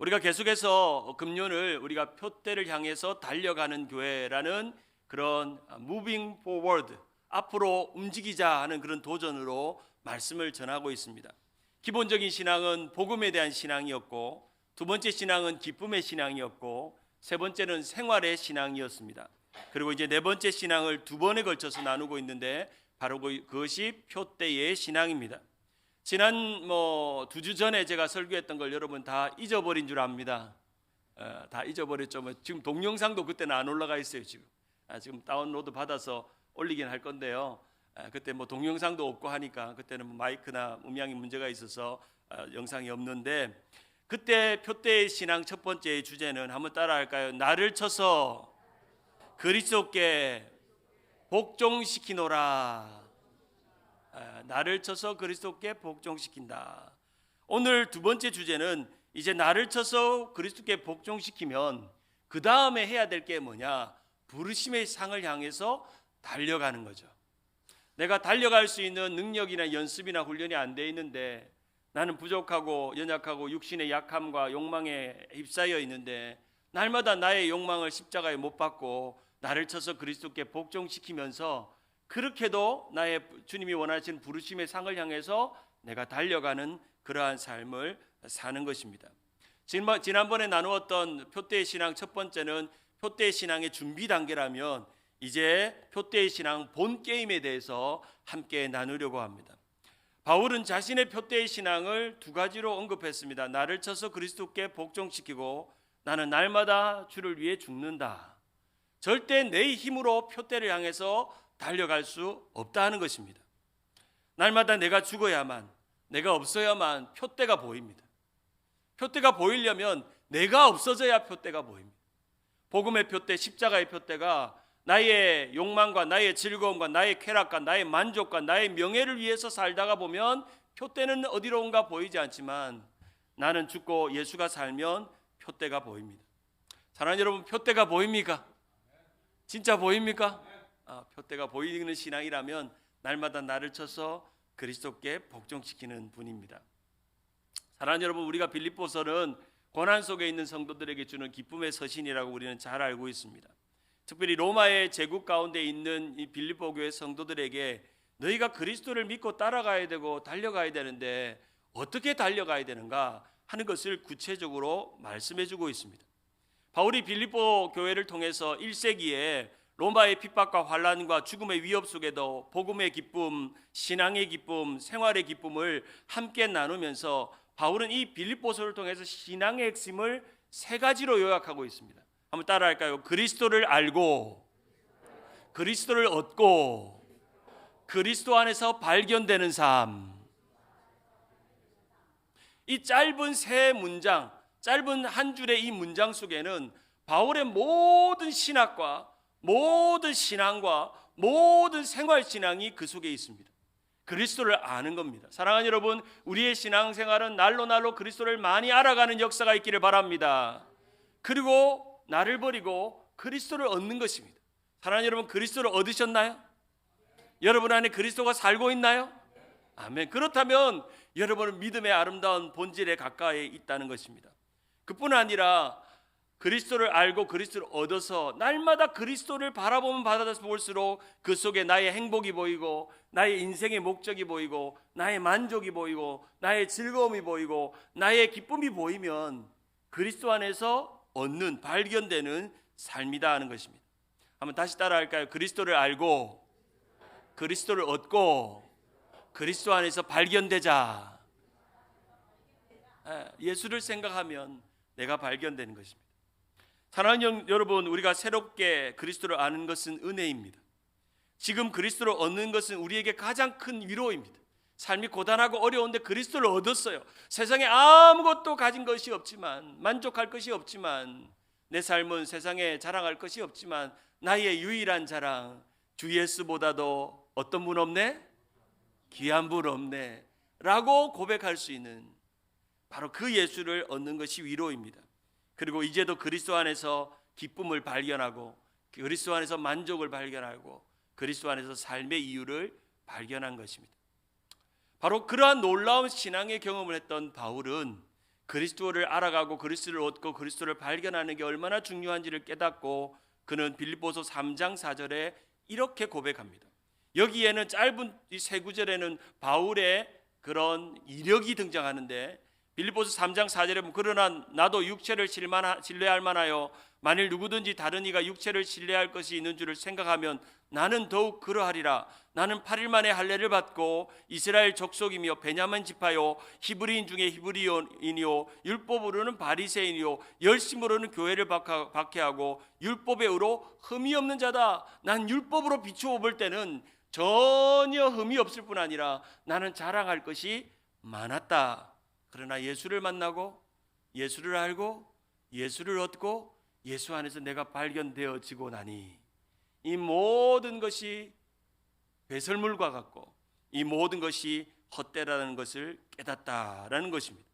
우리가 계속해서 금년을 우리가 표대를 향해서 달려가는 교회라는 그런 moving forward, 앞으로 움직이자 하는 그런 도전으로 말씀을 전하고 있습니다. 기본적인 신앙은 복음에 대한 신앙이었고, 두 번째 신앙은 기쁨의 신앙이었고, 세 번째는 생활의 신앙이었습니다. 그리고 이제 네 번째 신앙을 두 번에 걸쳐서 나누고 있는데 바로 그것이 표대의 신앙입니다. 지난 2주 전에 제가 설교했던 걸 여러분 다 잊어버린 줄 압니다. 다 잊어버렸죠. 지금 동영상도 그때는 안 올라가 있어요. 지금 다운로드 받아서 올리긴 할 건데요. 그때 동영상도 없고 하니까 그때는 마이크나 음향이 문제가 있어서 영상이 없는데, 그때 표대의 신앙 첫 번째 주제는 한번 따라할까요? 나를 쳐서 그리스도께 복종시키노라. 나를 쳐서 그리스도께 복종시킨다. 오늘 두 번째 주제는 이제 나를 쳐서 그리스도께 복종시키면 그 다음에 해야 될 게 뭐냐? 부르심의 상을 향해서 달려가는 거죠. 내가 달려갈 수 있는 능력이나 연습이나 훈련이 안 돼 있는데, 나는 부족하고 연약하고 육신의 약함과 욕망에 휩싸여 있는데, 날마다 나의 욕망을 십자가에 못 박고 나를 쳐서 그리스도께 복종시키면서 그렇게도 나의 주님이 원하시는 부르심의 상을 향해서 내가 달려가는 그러한 삶을 사는 것입니다. 지난번에 나누었던 표대의 신앙 첫 번째는 표대의 신앙의 준비 단계라면, 이제 표대의 신앙 본 게임에 대해서 함께 나누려고 합니다. 바울은 자신의 표대의 신앙을 두 가지로 언급했습니다. 나를 쳐서 그리스도께 복종시키고, 나는 날마다 주를 위해 죽는다. 절대 내 힘으로 표대를 향해서 달려갈 수 없다는 것입니다. 날마다 내가 죽어야만, 내가 없어야만 표대가 보입니다. 표대가 보이려면 내가 없어져야 표대가 보입니다. 복음의 표대, 십자가의 표대가 나의 욕망과 나의 즐거움과 나의 쾌락과 나의 만족과 나의 명예를 위해서 살다가 보면 표대는 어디로온가 보이지 않지만, 나는 죽고 예수가 살면 표대가 보입니다. 사랑하는 여러분, 표대가 보입니까? 진짜 보입니까? 표대가 보이는 신앙이라면 날마다 나를 쳐서 그리스도께 복종시키는 분입니다. 사랑하는 여러분, 우리가 빌립보서는 고난 속에 있는 성도들에게 주는 기쁨의 서신이라고 우리는 잘 알고 있습니다. 특별히 로마의 제국 가운데 있는 이 빌립보 교회 성도들에게 너희가 그리스도를 믿고 따라가야 되고 달려가야 되는데 어떻게 달려가야 되는가 하는 것을 구체적으로 말씀해 주고 있습니다. 바울이 빌립보 교회를 통해서 1세기에 로마의 핍박과 환난과 죽음의 위협 속에도 복음의 기쁨, 신앙의 기쁨, 생활의 기쁨을 함께 나누면서 바울은 이 빌립보서를 통해서 신앙의 핵심을 세 가지로 요약하고 있습니다. 한번 따라할까요? 그리스도를 알고, 그리스도를 얻고, 그리스도 안에서 발견되는 삶. 이 짧은 세 문장, 짧은 한 줄의 이 문장 속에는 바울의 모든 신학과 모든 신앙과 모든 생활 신앙이 그 속에 있습니다. 그리스도를 아는 겁니다. 사랑하는 여러분, 우리의 신앙생활은 날로 그리스도를 많이 알아가는 역사가 있기를 바랍니다. 그리고 나를 버리고 그리스도를 얻는 것입니다. 사랑하는 여러분, 그리스도를 얻으셨나요? 여러분 안에 그리스도가 살고 있나요? 아멘. 그렇다면 여러분은 믿음의 아름다운 본질에 가까이 있다는 것입니다. 그뿐 아니라 그리스도를 알고 그리스도를 얻어서 날마다 그리스도를 바라보면 볼수록 그 속에 나의 행복이 보이고, 나의 인생의 목적이 보이고, 나의 만족이 보이고, 나의 즐거움이 보이고, 나의 기쁨이 보이면 그리스도 안에서 얻는, 발견되는 삶이다 하는 것입니다. 한번 다시 따라할까요? 그리스도를 알고 그리스도를 얻고 그리스도 안에서 발견되자. 예수를 생각하면 내가 발견되는 것입니다. 사랑하는 여러분, 우리가 새롭게 그리스도를 아는 것은 은혜입니다. 지금 그리스도를 얻는 것은 우리에게 가장 큰 위로입니다. 삶이 고단하고 어려운데 그리스도를 얻었어요. 세상에 아무것도 가진 것이 없지만, 만족할 것이 없지만, 내 삶은 세상에 자랑할 것이 없지만 나의 유일한 자랑, 주 예수보다도 어떤 분 없네? 귀한 분 없네 라고 고백할 수 있는 바로 그 예수를 얻는 것이 위로입니다. 그리고 이제도 그리스도 안에서 기쁨을 발견하고, 그리스도 안에서 만족을 발견하고, 그리스도 안에서 삶의 이유를 발견한 것입니다. 바로 그러한 놀라운 신앙의 경험을 했던 바울은 그리스도를 알아가고 그리스도를 얻고 그리스도를 발견하는 게 얼마나 중요한지를 깨닫고 그는 빌립보서 3장 4절에 이렇게 고백합니다. 여기에는 짧은 이 세 구절에는 바울의 그런 이력이 등장하는데 빌립보서 3장 4절에 보면 그러나 나도 육체를 신뢰할 만하여 만일 누구든지 다른 이가 육체를 신뢰할 것이 있는 줄을 생각하면 나는 더욱 그러하리라. 나는 8일 만에 할례를 받고 이스라엘 족속이며 베냐민 지파요 히브리인 중에 히브리인이요 율법으로는 바리새인이요 열심으로는 교회를 박해하고 율법의 의로 흠이 없는 자다. 난 율법으로 비추어 볼 때는 전혀 흠이 없을 뿐 아니라 나는 자랑할 것이 많았다. 그러나 예수를 만나고 예수를 알고 예수를 얻고 예수 안에서 내가 발견되어지고 나니 이 모든 것이 배설물과 같고 이 모든 것이 헛되라는 것을 깨닫다라는 것입니다.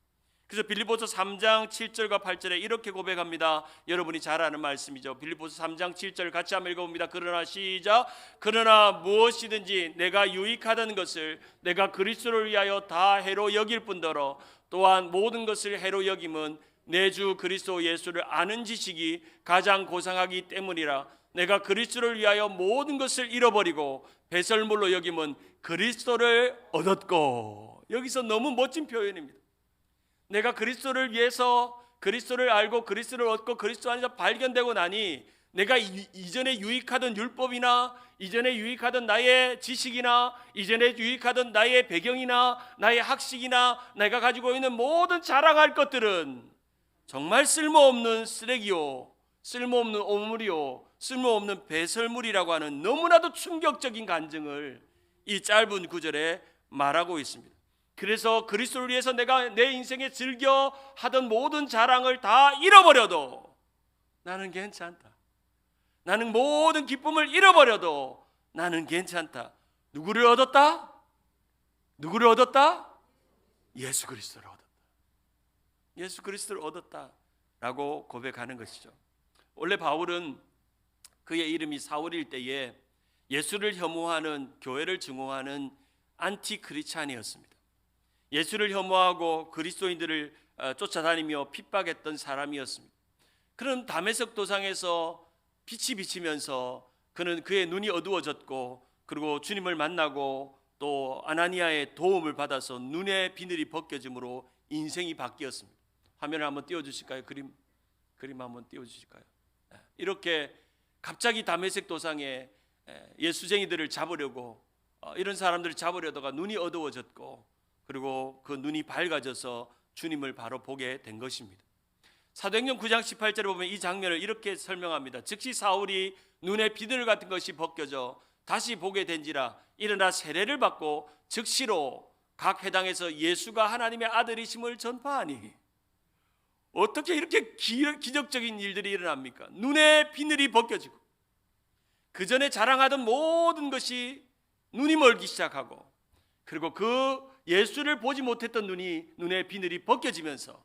그래서 빌립보서 3장 7절과 8절에 이렇게 고백합니다. 여러분이 잘 아는 말씀이죠. 빌립보서 3장 7절 같이 한번 읽어봅니다. 그러나 시작. 그러나 무엇이든지 내가 유익하던 것을 내가 그리스도를 위하여 다 해로 여길 뿐더러 또한 모든 것을 해로 여김은 내 주 그리스도 예수를 아는 지식이 가장 고상하기 때문이라. 내가 그리스도를 위하여 모든 것을 잃어버리고 배설물로 여김은 그리스도를 얻었고. 여기서 너무 멋진 표현입니다. 내가 그리스도를 위해서 그리스도를 알고 그리스도를 얻고 그리스도 안에서 발견되고 나니 내가 이전에 유익하던 율법이나 이전에 유익하던 나의 지식이나 이전에 유익하던 나의 배경이나 나의 학식이나 내가 가지고 있는 모든 자랑할 것들은 정말 쓸모없는 쓰레기요, 쓸모없는 오물이요, 쓸모없는 배설물이라고 하는 너무나도 충격적인 간증을 이 짧은 구절에 말하고 있습니다. 그래서 그리스도를 위해서 내가 내 인생에 즐겨 하던 모든 자랑을 다 잃어버려도 나는 괜찮다. 나는 모든 기쁨을 잃어버려도 나는 괜찮다. 누구를 얻었다? 누구를 얻었다? 예수 그리스도를 얻었다. 예수 그리스도를 얻었다라고 고백하는 것이죠. 원래 바울은 그의 이름이 사울일 때에 예수를 혐오하는 교회를 증오하는 안티크리스찬이었습니다. 예수를 혐오하고 그리스도인들을 쫓아다니며 핍박했던 사람이었습니다. 그런 다메섹 도상에서 빛이 비치면서 그는 그의 눈이 어두워졌고 그리고 주님을 만나고 또 아나니아의 도움을 받아서 눈의 비늘이 벗겨짐으로 인생이 바뀌었습니다. 화면을 한번 띄워주실까요? 그림 한번 띄워주실까요? 이렇게 갑자기 다메섹 도상에 예수쟁이들을 잡으려고 이런 사람들을 잡으려다가 눈이 어두워졌고 그리고 그 눈이 밝아져서 주님을 바로 보게 된 것입니다. 사도행전 9장 18절에 보면 이 장면을 이렇게 설명합니다. 즉시 사울이 눈의 비늘 같은 것이 벗겨져 다시 보게 된지라 일어나 세례를 받고 즉시로 각 회당에서 예수가 하나님의 아들이심을 전파하니. 어떻게 이렇게 기적적인 일들이 일어납니까? 눈의 비늘이 벗겨지고 그 전에 자랑하던 모든 것이 눈이 멀기 시작하고 그리고 그 예수를 보지 못했던 눈의 비늘이 벗겨지면서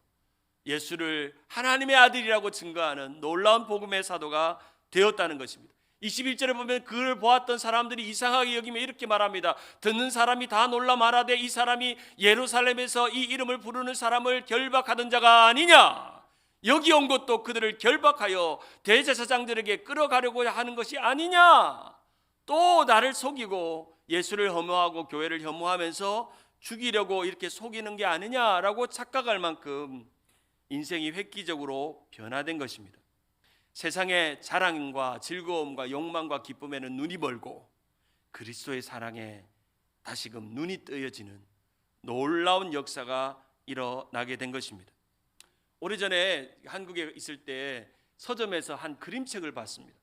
예수를 하나님의 아들이라고 증거하는 놀라운 복음의 사도가 되었다는 것입니다. 21절에 보면 그를 보았던 사람들이 이상하게 여기며 이렇게 말합니다. 듣는 사람이 다 놀라 말하되 이 사람이 예루살렘에서 이 이름을 부르는 사람을 결박하던 자가 아니냐. 여기 온 것도 그들을 결박하여 대제사장들에게 끌어가려고 하는 것이 아니냐. 또 나를 속이고 예수를 혐오하고 교회를 혐오하면서 죽이려고 이렇게 속이는 게 아니냐라고 착각할 만큼 인생이 획기적으로 변화된 것입니다. 세상의 자랑과 즐거움과 욕망과 기쁨에는 눈이 멀고 그리스도의 사랑에 다시금 눈이 뜨여지는 놀라운 역사가 일어나게 된 것입니다. 오래전에 한국에 있을 때 서점에서 한 그림책을 봤습니다.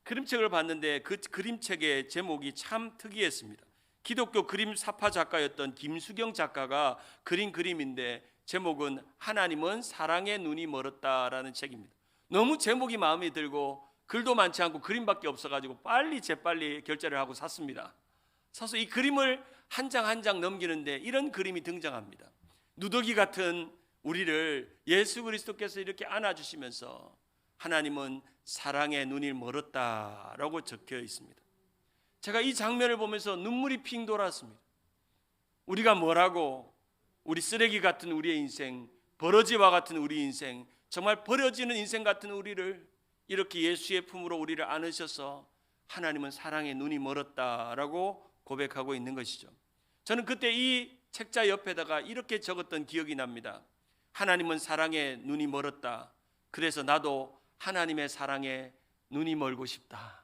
그림책을 봤는데 그 그림책의 제목이 참 특이했습니다. 기독교 그림 사파 작가였던 김수경 작가가 그린 그림인데 제목은 하나님은 사랑의 눈이 멀었다라는 책입니다. 너무 제목이 마음에 들고 글도 많지 않고 그림밖에 없어가지고 재빨리 결제를 하고 샀습니다. 사서 이 그림을 한 장 한 장 넘기는데 이런 그림이 등장합니다. 누더기 같은 우리를 예수 그리스도께서 이렇게 안아주시면서 하나님은 사랑의 눈이 멀었다라고 적혀 있습니다. 제가 이 장면을 보면서 눈물이 핑 돌았습니다. 우리가 뭐라고 우리 쓰레기 같은 우리의 인생 버러지와 같은 우리 인생, 정말 버려지는 인생 같은 우리를 이렇게 예수의 품으로 우리를 안으셔서 하나님은 사랑의 눈이 멀었다라고 고백하고 있는 것이죠. 저는 그때 이 책자 옆에다가 이렇게 적었던 기억이 납니다. 하나님은 사랑의 눈이 멀었다. 그래서 나도 하나님의 사랑에 눈이 멀고 싶다.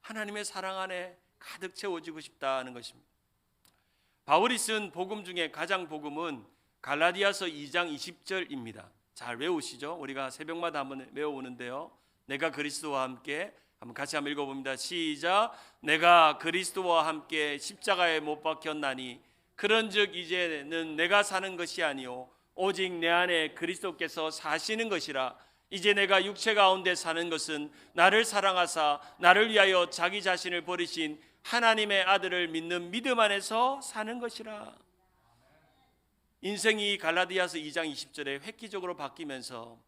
하나님의 사랑 안에 가득 채워지고 싶다는 것입니다. 바울이 쓴 복음 중에 가장 복음은 갈라디아서 2장 20절입니다. 잘 외우시죠? 우리가 새벽마다 한번 외워오는데요. 내가 그리스도와 함께, 한번 같이 한번 읽어봅니다. 시작. 내가 그리스도와 함께 십자가에 못 박혔나니 그런즉 이제는 내가 사는 것이 아니요 오직 내 안에 그리스도께서 사시는 것이라. 이제 내가 육체 가운데 사는 것은 나를 사랑하사 나를 위하여 자기 자신을 버리신 하나님의 아들을 믿는 믿음 안에서 사는 것이라. 인생이 갈라디아서 2장 20절에 획기적으로 바뀌면서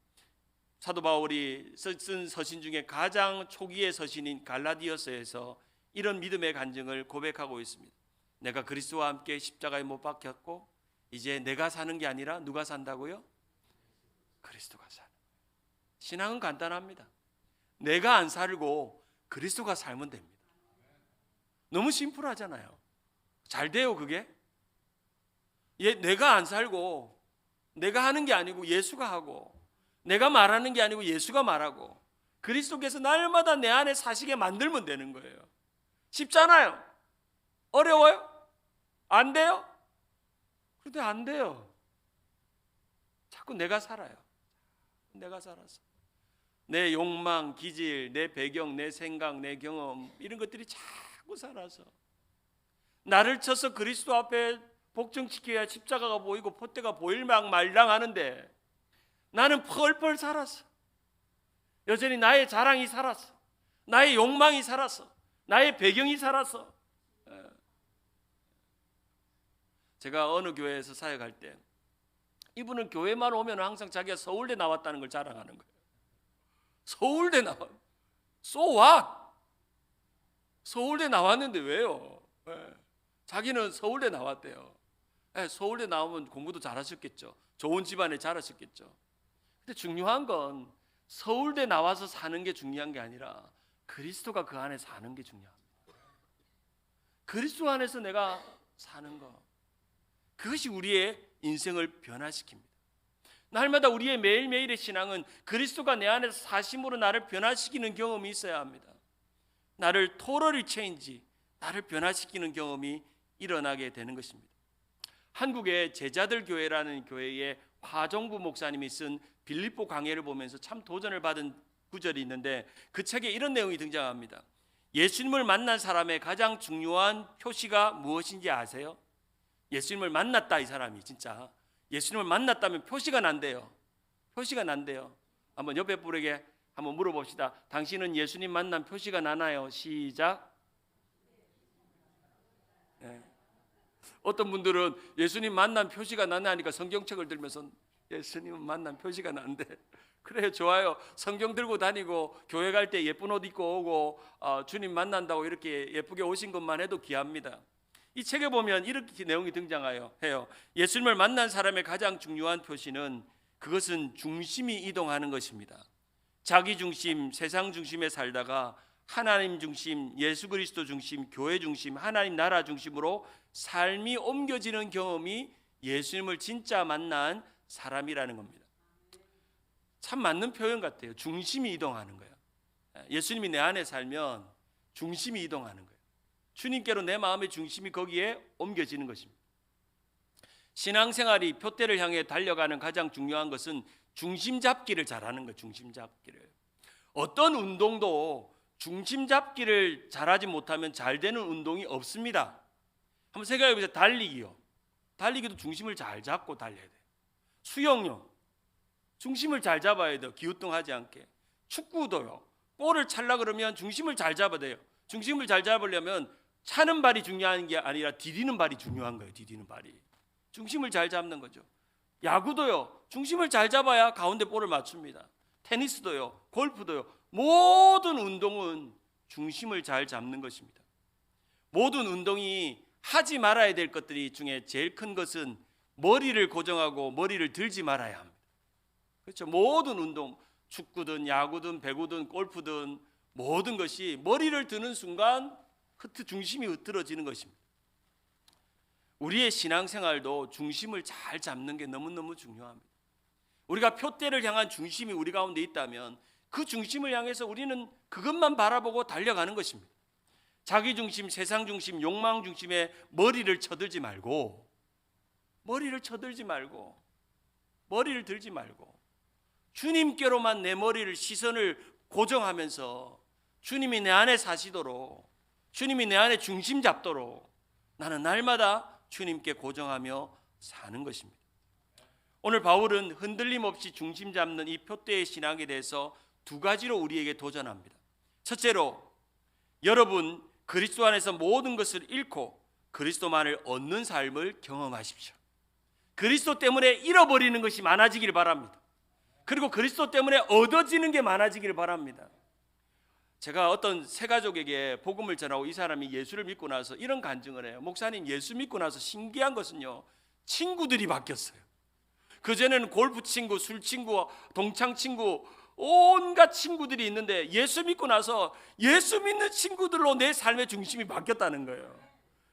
사도 바울이 쓴 서신 중에 가장 초기의 서신인 갈라디아서에서 이런 믿음의 간증을 고백하고 있습니다. 내가 그리스도와 함께 십자가에 못 박혔고 이제 내가 사는 게 아니라 누가 산다고요? 그리스도가 사는. 신앙은 간단합니다. 내가 안 살고 그리스도가 살면 됩니다. 너무 심플하잖아요. 잘 돼요 그게? 내가 안 살고 내가 하는 게 아니고 예수가 하고, 내가 말하는 게 아니고 예수가 말하고, 그리스도께서 날마다 내 안에 사시게 만들면 되는 거예요. 쉽잖아요. 어려워요? 안 돼요? 그런데 안 돼요. 자꾸 내가 살아요. 내가 살아서 내 욕망, 기질, 내 배경, 내 생각, 내 경험, 이런 것들이 자꾸 살아서 나를 쳐서 그리스도 앞에 복종시켜야 십자가가 보이고 pot대가 보일망 말랑하는데 나는 펄펄 살았어. 여전히 나의 자랑이 살았어. 나의 욕망이 살았어. 나의 배경이 살았어. 제가 어느 교회에서 사역할 때 이분은 교회만 오면 항상 자기가 서울대 나왔다는 걸 자랑하는 거예요. 서울대 나왔. So what? 서울대 나왔는데 왜요? 자기는 서울대 나왔대요. 서울대 나오면 공부도 잘하셨겠죠. 좋은 집안에 자라셨겠죠. 근데 중요한 건 서울대 나와서 사는 게 중요한 게 아니라 그리스도가 그 안에 사는 게 중요합니다. 그리스도 안에서 내가 사는 거, 그것이 우리의 인생을 변화시킵니다. 날마다 우리의 매일매일의 신앙은 그리스도가 내 안에서 사심으로 나를 변화시키는 경험이 있어야 합니다. 나를 토러리 체인지, 나를 변화시키는 경험이 일어나게 되는 것입니다. 한국의 제자들 교회라는 교회의 화정부 목사님이 쓴 빌립보 강해를 보면서 참 도전을 받은 구절이 있는데 그 책에 이런 내용이 등장합니다. 예수님을 만난 사람의 가장 중요한 표시가 무엇인지 아세요? 예수님을 만났다, 이 사람이 진짜 예수님을 만났다면 표시가 난대요. 표시가 난대요. 한번 옆에 분에게 한번 물어봅시다. 당신은 예수님 만난 표시가 나나요? 시작. 네. 어떤 분들은 예수님 만난 표시가 나냐 하니까 성경책을 들면서 예수님은 만난 표시가 난대. 그래요, 좋아요. 성경 들고 다니고 교회 갈 때 예쁜 옷 입고 오고 주님 만난다고 이렇게 예쁘게 오신 것만 해도 귀합니다. 이 책에 보면 이렇게 내용이 등장해요. 예수님을 만난 사람의 가장 중요한 표시는 그것은 중심이 이동하는 것입니다. 자기 중심, 세상 중심에 살다가 하나님 중심, 예수 그리스도 중심, 교회 중심, 하나님 나라 중심으로 삶이 옮겨지는 경험이 예수님을 진짜 만난 사람이라는 겁니다. 참 맞는 표현 같아요. 중심이 이동하는 거예요. 예수님이 내 안에 살면 중심이 이동하는 거예요. 주님께로 내 마음의 중심이 거기에 옮겨지는 것입니다. 신앙생활이 표대를 향해 달려가는 가장 중요한 것은 중심 잡기를 잘하는 거예요. 중심 잡기를. 어떤 운동도 중심 잡기를 잘하지 못하면 잘 되는 운동이 없습니다. 한번 생각해 보세요. 달리기요. 달리기도 중심을 잘 잡고 달려야 돼요. 수영요. 중심을 잘 잡아야 돼요. 기우뚱하지 않게. 축구도요. 볼을 찰라 그러면 중심을 잘 잡아야 돼요. 중심을 잘 잡으려면 차는 발이 중요한 게 아니라 디디는 발이 중요한 거예요. 디디는 발이. 중심을 잘 잡는 거죠. 야구도요. 중심을 잘 잡아야 가운데 볼을 맞춥니다. 테니스도요. 골프도요. 모든 운동은 중심을 잘 잡는 것입니다. 모든 운동이 하지 말아야 될 것들이 중에 제일 큰 것은 머리를 고정하고 머리를 들지 말아야 합니다. 그렇죠? 모든 운동, 축구든 야구든 배구든 골프든 모든 것이 머리를 드는 순간 중심이 흐트러지는 것입니다. 우리의 신앙생활도 중심을 잘 잡는 게 너무너무 중요합니다. 우리가 표대를 향한 중심이 우리 가운데 있다면 그 중심을 향해서 우리는 그것만 바라보고 달려가는 것입니다. 자기 중심, 세상 중심, 욕망 중심에 머리를 쳐들지 말고 머리를 들지 말고 주님께로만 내 머리를, 시선을 고정하면서 주님이 내 안에 사시도록, 주님이 내 안에 중심 잡도록 나는 날마다 주님께 고정하며 사는 것입니다. 오늘 바울은 흔들림 없이 중심 잡는 이 표대의 신앙에 대해서 두 가지로 우리에게 도전합니다. 첫째로, 여러분 그리스도 안에서 모든 것을 잃고 그리스도만을 얻는 삶을 경험하십시오. 그리스도 때문에 잃어버리는 것이 많아지길 바랍니다. 그리고 그리스도 때문에 얻어지는 게 많아지길 바랍니다. 제가 어떤 새 가족에게 복음을 전하고 이 사람이 예수를 믿고 나서 이런 간증을 해요. 목사님, 예수 믿고 나서 신기한 것은요, 친구들이 바뀌었어요. 그전에는 골프 친구, 술 친구, 동창 친구, 온갖 친구들이 있는데 예수 믿고 나서 예수 믿는 친구들로 내 삶의 중심이 바뀌었다는 거예요.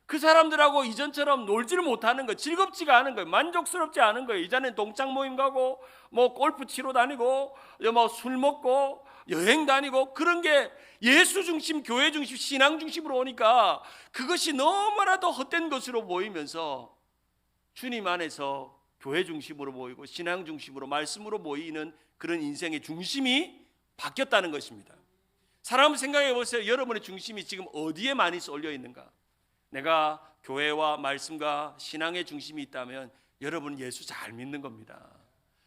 그 사람들하고 이전처럼 놀지를 못하는 거예요. 즐겁지가 않은 거예요. 만족스럽지 않은 거예요. 이전엔 동창 모임 가고 뭐 골프 치러 다니고 뭐 술 먹고 여행 다니고 그런 게 예수 중심, 교회 중심, 신앙 중심으로 오니까 그것이 너무나도 헛된 것으로 보이면서 주님 안에서 교회 중심으로 보이고 신앙 중심으로, 말씀으로 보이는 그런 인생의 중심이 바뀌었다는 것입니다. 사람 생각해 보세요. 여러분의 중심이 지금 어디에 많이 쏠려 있는가? 내가 교회와 말씀과 신앙의 중심이 있다면 여러분 예수 잘 믿는 겁니다.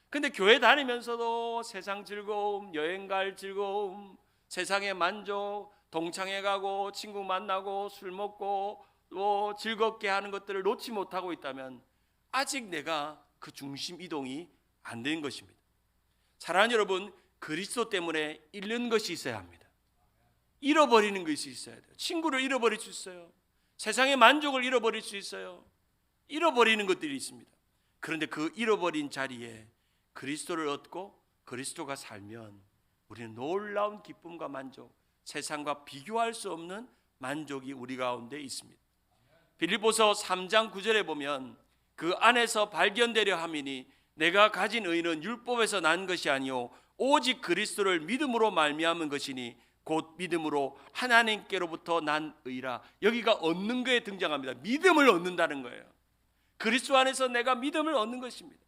근데 교회 다니면서도 세상 즐거움, 여행 갈 즐거움, 세상의 만족, 동창회 가고 친구 만나고 술 먹고 또 즐겁게 하는 것들을 놓지 못하고 있다면 아직 내가 그 중심 이동이 안 된 것입니다. 사랑하는 여러분, 그리스도 때문에 잃는 것이 있어야 합니다. 잃어버리는 것이 있어야 돼요. 친구를 잃어버릴 수 있어요. 세상의 만족을 잃어버릴 수 있어요. 잃어버리는 것들이 있습니다. 그런데 그 잃어버린 자리에 그리스도를 얻고 그리스도가 살면 우리는 놀라운 기쁨과 만족, 세상과 비교할 수 없는 만족이 우리 가운데 있습니다. 빌립보서 3장 9절에 보면 그 안에서 발견되려 함이니 내가 가진 의는 율법에서 난 것이 아니요 오직 그리스도를 믿음으로 말미암은 것이니 곧 믿음으로 하나님께로부터 난 의라. 여기가 얻는 거에 등장합니다. 믿음을 얻는다는 거예요. 그리스도 안에서 내가 믿음을 얻는 것입니다.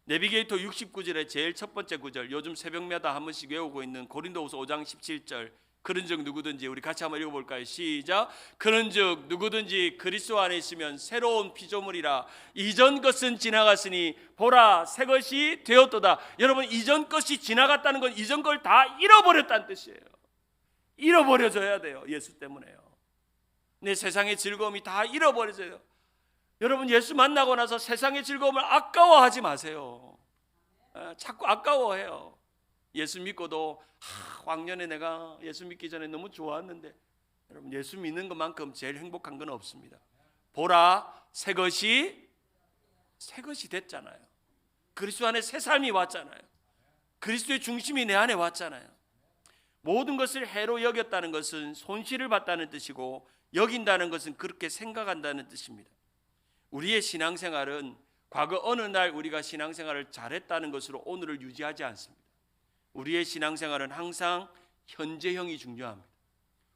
내비게이터 69절의 제일 첫 번째 구절, 요즘 새벽마다 한 번씩 외우고 있는 고린도후서 5장 17절, 그런즉 누구든지, 우리 같이 한번 읽어볼까요? 시작. 그런즉 누구든지 그리스도 안에 있으면 새로운 피조물이라. 이전 것은 지나갔으니 보라 새 것이 되었도다. 여러분, 이전 것이 지나갔다는 건 이전 걸 다 잃어버렸다는 뜻이에요. 잃어버려져야 돼요. 예수 때문에요. 내 세상의 즐거움이 다 잃어버려져요. 여러분, 예수 만나고 나서 세상의 즐거움을 아까워하지 마세요. 자꾸 아까워해요. 예수 믿고도 왕년에 내가 예수 믿기 전에 너무 좋았는데, 여러분, 예수 믿는 것만큼 제일 행복한 건 없습니다. 보라 새 것이 됐잖아요. 그리스도 안에 새 삶이 왔잖아요. 그리스도의 중심이 내 안에 왔잖아요. 모든 것을 해로 여겼다는 것은 손실을 봤다는 뜻이고, 여긴다는 것은 그렇게 생각한다는 뜻입니다. 우리의 신앙생활은 과거 어느 날 우리가 신앙생활을 잘했다는 것으로 오늘을 유지하지 않습니다. 우리의 신앙생활은 항상 현재형이 중요합니다.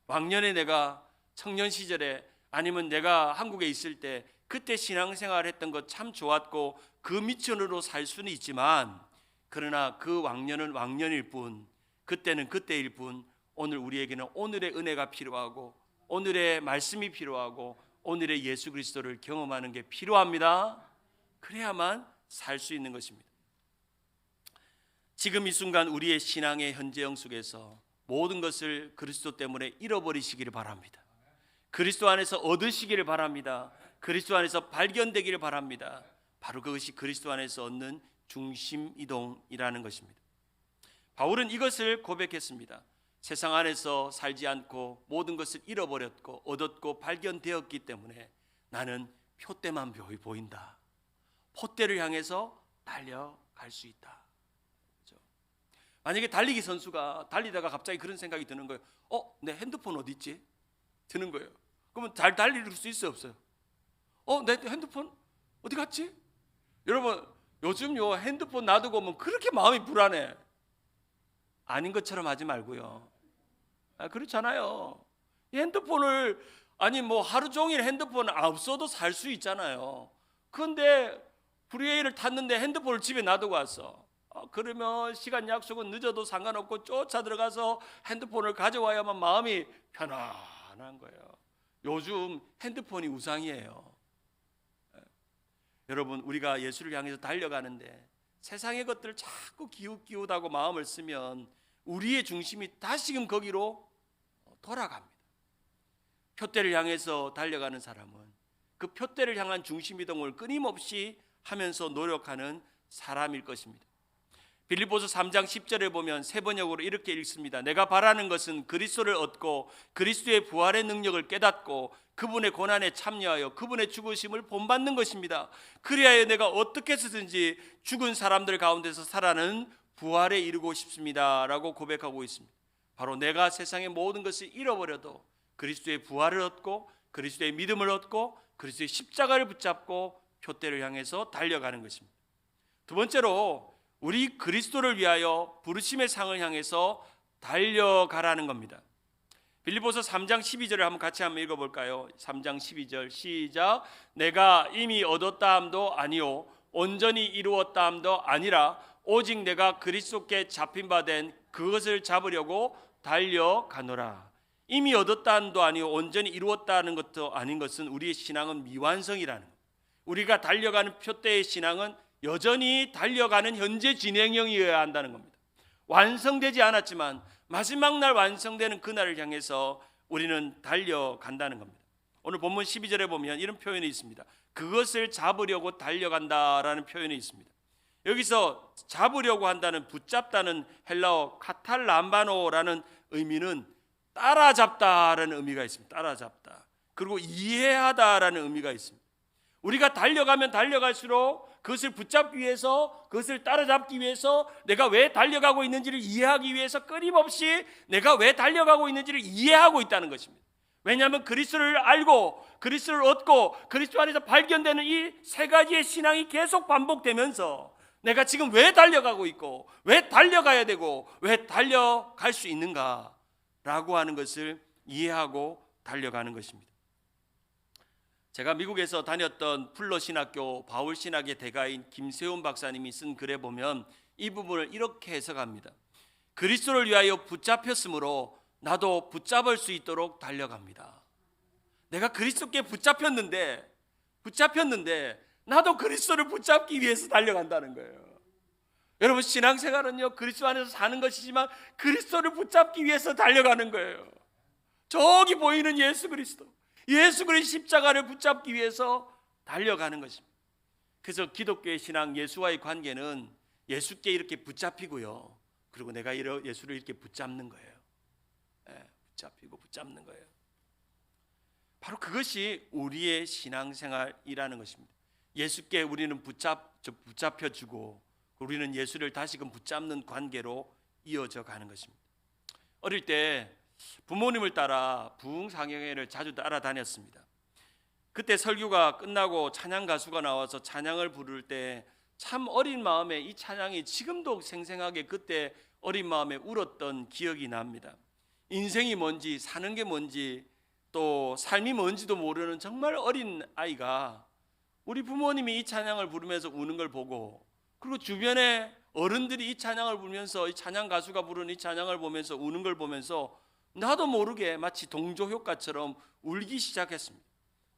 왕년에 내가 청년 시절에, 아니면 내가 한국에 있을 때 그때 신앙생활 했던 것 참 좋았고 그 미천으로 살 수는 있지만, 그러나 그 왕년은 왕년일 뿐, 그때는 그때일 뿐, 오늘 우리에게는 오늘의 은혜가 필요하고 오늘의 말씀이 필요하고 오늘의 예수 그리스도를 경험하는 게 필요합니다. 그래야만 살 수 있는 것입니다. 지금 이 순간 우리의 신앙의 현재형 속에서 모든 것을 그리스도 때문에 잃어버리시기를 바랍니다. 그리스도 안에서 얻으시기를 바랍니다. 그리스도 안에서 발견되기를 바랍니다. 바로 그것이 그리스도 안에서 얻는 중심 이동이라는 것입니다. 바울은 이것을 고백했습니다. 세상 안에서 살지 않고 모든 것을 잃어버렸고 얻었고 발견되었기 때문에 나는 표대만 보인다. 포대를 향해서 달려갈 수 있다. 그렇죠? 만약에 달리기 선수가 달리다가 갑자기 그런 생각이 드는 거예요. 내 핸드폰 어디 있지? 드는 거예요. 그러면 잘 달릴 수 있어요, 없어요? 내 핸드폰 어디 갔지? 여러분, 요즘 핸드폰 놔두고 오면 그렇게 마음이 불안해. 아닌 것처럼 하지 말고요. 그렇잖아요. 이 핸드폰을 하루 종일 핸드폰 없어도 살 수 있잖아요. 그런데 프리웨이를 탔는데 핸드폰을 집에 놔두고 왔어. 그러면 시간 약속은 늦어도 상관없고 쫓아 들어가서 핸드폰을 가져와야만 마음이 편안한 거예요. 요즘 핸드폰이 우상이에요. 여러분, 우리가 예수를 향해서 달려가는데 세상의 것들을 자꾸 기웃기웃하고 마음을 쓰면 우리의 중심이 다시금 거기로 돌아갑니다. 표대를 향해서 달려가는 사람은 그 표대를 향한 중심 이동을 끊임없이 하면서 노력하는 사람일 것입니다. 빌립보서 3장 10절에 보면 세 번역으로 이렇게 읽습니다. 내가 바라는 것은 그리스도를 얻고 그리스도의 부활의 능력을 깨닫고 그분의 고난에 참여하여 그분의 죽으심을 본받는 것입니다. 그리하여 내가 어떻게 해서든지 죽은 사람들 가운데서 살아나는 부활에 이르고 싶습니다 라고 고백하고 있습니다. 바로 내가 세상의 모든 것을 잃어버려도 그리스도의 부활을 얻고 그리스도의 믿음을 얻고 그리스도의 십자가를 붙잡고 표대를 향해서 달려가는 것입니다. 두 번째로 우리 그리스도를 위하여 부르심의 상을 향해서 달려가라는 겁니다. 빌립보서 3장 12절을 같이 한번 읽어볼까요? 3장 12절 시작. 내가 이미 얻었다 함도 아니요 온전히 이루었다 함도 아니라 오직 내가 그리스도께 잡힌 바 된 그것을 잡으려고 달려가노라. 이미 얻었다 함도 아니요 온전히 이루었다는 것도 아닌 것은 우리의 신앙은 미완성이라는 것. 우리가 달려가는 표대의 신앙은 여전히 달려가는 현재 진행형이어야 한다는 겁니다. 완성되지 않았지만 마지막 날 완성되는 그날을 향해서 우리는 달려간다는 겁니다. 오늘 본문 12절에 보면 이런 표현이 있습니다. 그것을 잡으려고 달려간다라는 표현이 있습니다. 여기서 잡으려고 한다는 붙잡다는 헬라어 카탈람바노라는 의미는 따라잡다라는 의미가 있습니다. 따라잡다. 그리고 이해하다라는 의미가 있습니다. 우리가 달려가면 달려갈수록 그것을 붙잡기 위해서, 그것을 따라잡기 위해서, 내가 왜 달려가고 있는지를 이해하기 위해서 끊임없이 내가 왜 달려가고 있는지를 이해하고 있다는 것입니다. 왜냐하면 그리스도를 알고 그리스도를 얻고 그리스도 안에서 발견되는 이 세 가지의 신앙이 계속 반복되면서 내가 지금 왜 달려가고 있고 왜 달려가야 되고 왜 달려갈 수 있는가라고 하는 것을 이해하고 달려가는 것입니다. 제가 미국에서 다녔던 풀러 신학교 바울 신학의 대가인 김세훈 박사님이 쓴 글에 보면 이 부분을 이렇게 해석합니다. 그리스도를 위하여 붙잡혔으므로 나도 붙잡을 수 있도록 달려갑니다. 내가 그리스도께 붙잡혔는데 나도 그리스도를 붙잡기 위해서 달려간다는 거예요. 여러분, 신앙생활은요 그리스도 안에서 사는 것이지만 그리스도를 붙잡기 위해서 달려가는 거예요. 저기 보이는 예수 그리스도 십자가를 붙잡기 위해서 달려가는 것입니다. 그래서 기독교의 신앙, 예수와의 관계는 예수께 이렇게 붙잡히고요, 그리고 내가 예수를 이렇게 붙잡는 거예요. 붙잡히고 붙잡는 거예요. 바로 그것이 우리의 신앙생활이라는 것입니다. 예수께 우리는 붙잡혀주고 우리는 예수를 다시금 붙잡는 관계로 이어져 가는 것입니다. 어릴 때 부모님을 따라 부흥상영회를 자주 따라다녔습니다. 그때 설교가 끝나고 찬양 가수가 나와서 찬양을 부를 때 참 어린 마음에 이 찬양이 지금도 생생하게 그때 어린 마음에 울었던 기억이 납니다. 인생이 뭔지, 사는 게 뭔지, 또 삶이 뭔지도 모르는 정말 어린 아이가 우리 부모님이 이 찬양을 부르면서 우는 걸 보고, 그리고 주변에 어른들이 이 찬양을 부르면서, 이 찬양 가수가 부르는 이 찬양을 보면서 우는 걸 보면서 나도 모르게 마치 동조 효과처럼 울기 시작했습니다.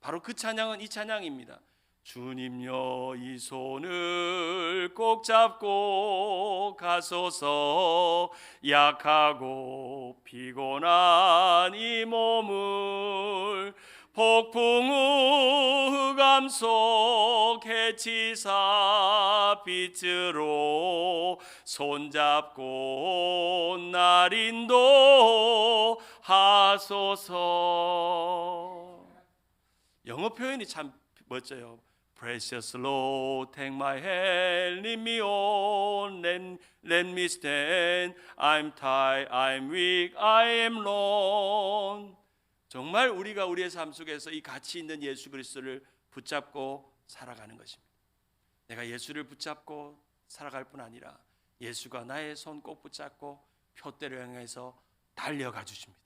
바로 그 찬양은 이 찬양입니다. 주님여 이 손을 꼭 잡고 가소서, 약하고 피곤한 이 몸을 폭풍우 흑암 속 해치사 빛으로 손잡고 날 인도하소서. 영어 표현이 참 멋져요. Precious Lord, take my hand, lead me on, let me stand. I'm tired, I'm weak, I am lone. 정말 우리가 우리의 삶 속에서 이 가치 있는 예수 그리스도를 붙잡고 살아가는 것입니다. 내가 예수를 붙잡고 살아갈 뿐 아니라 예수가 나의 손 꼭 붙잡고 표대를 향해서 달려가 주십니다.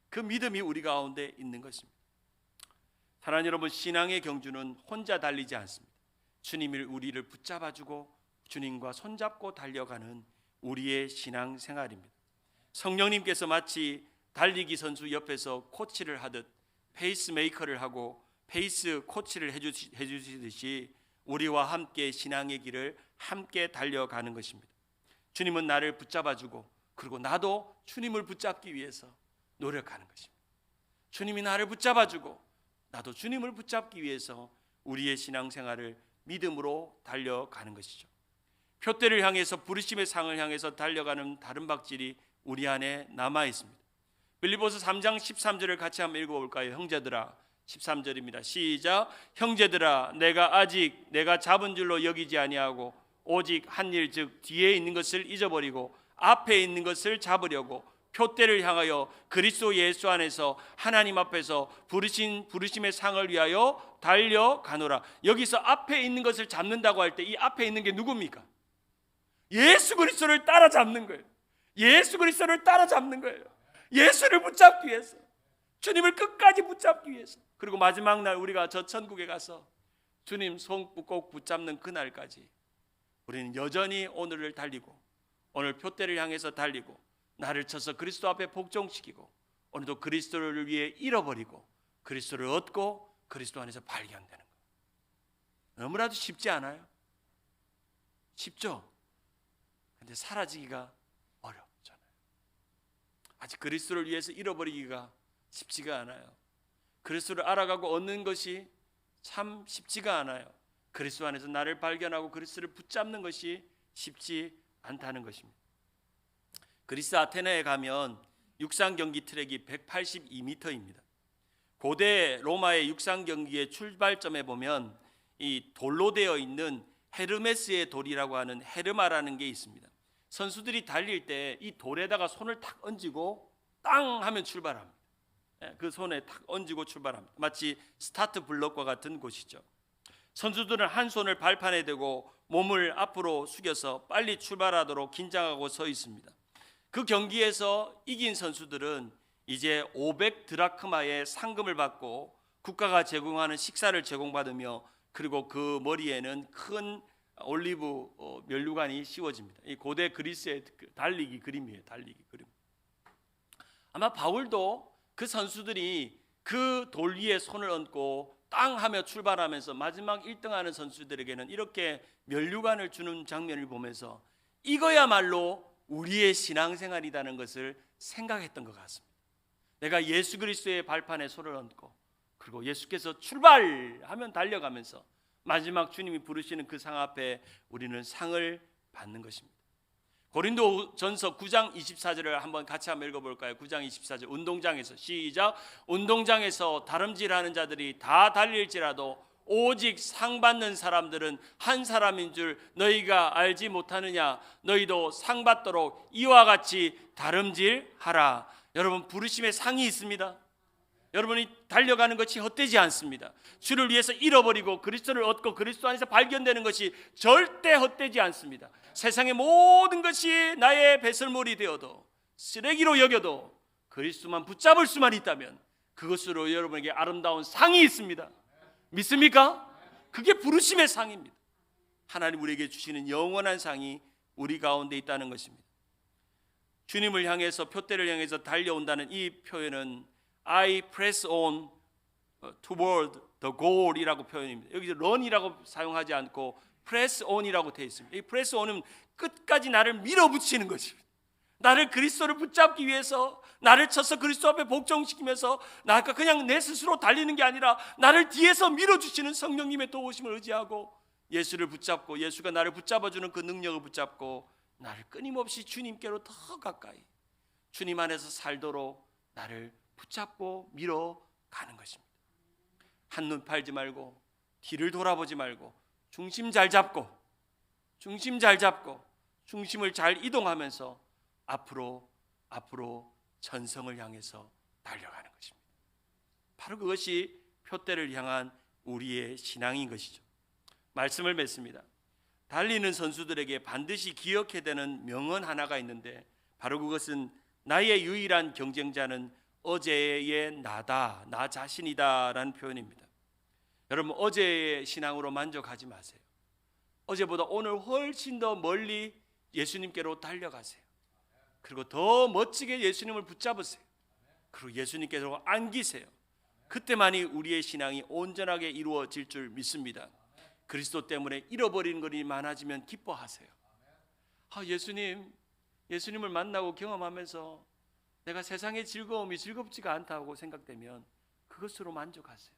그 믿음이 우리 가운데 있는 것입니다. 사랑하는 여러분, 신앙의 경주는 혼자 달리지 않습니다. 주님이 우리를 붙잡아주고 주님과 손잡고 달려가는 우리의 신앙 생활입니다. 성령님께서 마치 달리기 선수 옆에서 코치를 하듯 페이스메이커를 하고 페이스 코치를 해주시듯이 우리와 함께 신앙의 길을 함께 달려가는 것입니다. 주님은 나를 붙잡아주고 그리고 나도 주님을 붙잡기 위해서 노력하는 것입니다. 주님이 나를 붙잡아주고 나도 주님을 붙잡기 위해서 우리의 신앙생활을 믿음으로 달려가는 것이죠. 표대를 향해서 부르심의 상을 향해서 달려가는 다른 박질이 우리 안에 남아 있습니다. 빌립보서 3장 13절을 같이 한번 읽어볼까요? 형제들아, 13절입니다. 시작. 형제들아, 내가 아직 내가 잡은 줄로 여기지 아니하고 오직 한 일, 즉 뒤에 있는 것을 잊어버리고 앞에 있는 것을 잡으려고 표대를 향하여 그리스도 예수 안에서 하나님 앞에서 부르심의 상을 위하여 달려가노라. 여기서 앞에 있는 것을 잡는다고 할 때 이 앞에 있는 게 누굽니까? 예수 그리스도를 따라잡는 거예요. 예수 그리스도를 따라잡는 거예요. 예수를 붙잡기 위해서, 주님을 끝까지 붙잡기 위해서, 그리고 마지막 날 우리가 저 천국에 가서 주님 손 꼭 붙잡는 그날까지 우리는 여전히 오늘을 달리고 오늘 표대를 향해서 달리고 나를 쳐서 그리스도 앞에 복종시키고 오늘도 그리스도를 위해 잃어버리고 그리스도를 얻고 그리스도 안에서 발견되는 거예요. 너무나도 쉽지 않아요? 쉽죠? 근데 사라지기가 어렵잖아요. 아직 그리스도를 위해서 잃어버리기가 쉽지가 않아요. 그리스도를 알아가고 얻는 것이 참 쉽지가 않아요. 그리스도 안에서 나를 발견하고 그리스도를 붙잡는 것이 쉽지 않다는 것입니다. 그리스 아테네에 가면 육상 경기 트랙이 182m입니다. 고대 로마의 육상 경기의 출발점에 보면 이 돌로 되어 있는 헤르메스의 돌이라고 하는 헤르마라는 게 있습니다. 선수들이 달릴 때 이 돌에다가 손을 탁 얹고 땅 하면 출발합니다. 그 손에 탁 얹고 출발합니다. 마치 스타트 블럭과 같은 곳이죠. 선수들은 한 손을 발판에 대고 몸을 앞으로 숙여서 빨리 출발하도록 긴장하고 서 있습니다. 그 경기에서 이긴 선수들은 이제 500 드라크마의 상금을 받고 국가가 제공하는 식사를 제공받으며 그리고 그 머리에는 큰 올리브 면류관이 씌워집니다. 이 고대 그리스의 달리기 그림이에요. 달리기 그림. 아마 바울도 그 선수들이 그 돌 위에 손을 얹고 땅 하며 출발하면서 마지막 1등하는 선수들에게는 이렇게 면류관을 주는 장면을 보면서 이거야말로 우리의 신앙생활이라는 것을 생각했던 것 같습니다. 내가 예수 그리스도의 발판에 손을 얹고 그리고 예수께서 출발하면 달려가면서 마지막 주님이 부르시는 그 상 앞에 우리는 상을 받는 것입니다. 고린도전서 9장 24절을 한번 같이 한번 읽어볼까요? 9장 24절 운동장에서 시작. 운동장에서 다름질하는 자들이 다 달릴지라도 오직 상 받는 사람들은 한 사람인 줄 너희가 알지 못하느냐. 너희도 상 받도록 이와 같이 다름질하라. 여러분, 부르심의 상이 있습니다. 여러분이 달려가는 것이 헛되지 않습니다. 주를 위해서 잃어버리고 그리스도를 얻고 그리스도 안에서 발견되는 것이 절대 헛되지 않습니다. 세상의 모든 것이 나의 배설물이 되어도 쓰레기로 여겨도 그리스도만 붙잡을 수만 있다면 그것으로 여러분에게 아름다운 상이 있습니다. 믿습니까? 그게 부르심의 상입니다. 하나님 우리에게 주시는 영원한 상이 우리 가운데 있다는 것입니다. 주님을 향해서 표대를 향해서 달려온다는 이 표현은 I press on toward the goal이라고 표현입니다. 여기서 run이라고 사용하지 않고 press on이라고 되어 있습니다. 이 press on은 끝까지 나를 밀어붙이는 것입니다. 나를 그리스도를 붙잡기 위해서 나를 쳐서 그리스도 앞에 복종시키면서 나가 그냥 내 스스로 달리는 게 아니라 나를 뒤에서 밀어주시는 성령님의 도우심을 의지하고 예수를 붙잡고 예수가 나를 붙잡아주는 그 능력을 붙잡고 나를 끊임없이 주님께로 더 가까이 주님 안에서 살도록 나를 붙잡고 밀어가는 것입니다. 한눈 팔지 말고 뒤를 돌아보지 말고 중심 잘 잡고 중심을 잘 이동하면서 앞으로 전성을 향해서 달려가는 것입니다. 바로 그것이 표대를 향한 우리의 신앙인 것이죠. 말씀을 맺습니다. 달리는 선수들에게 반드시 기억해야 되는 명언 하나가 있는데 바로 그것은 나의 유일한 경쟁자는 어제의 나다, 나 자신이다 라는 표현입니다. 여러분, 어제의 신앙으로 만족하지 마세요. 어제보다 오늘 훨씬 더 멀리 예수님께로 달려가세요. 그리고 더 멋지게 예수님을 붙잡으세요. 그리고 예수님께로 안기세요. 그때만이 우리의 신앙이 온전하게 이루어질 줄 믿습니다. 그리스도 때문에 잃어버리는 것이 많아지면 기뻐하세요. 예수님을 만나고 경험하면서 내가 세상의 즐거움이 즐겁지가 않다고 생각되면 그것으로 만족하세요.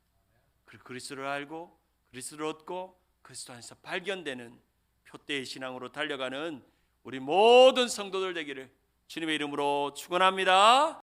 그리고 그리스도를 알고 그리스도를 얻고 그리스도 안에서 발견되는 표대의 신앙으로 달려가는 우리 모든 성도들 되기를 주님의 이름으로 축원합니다.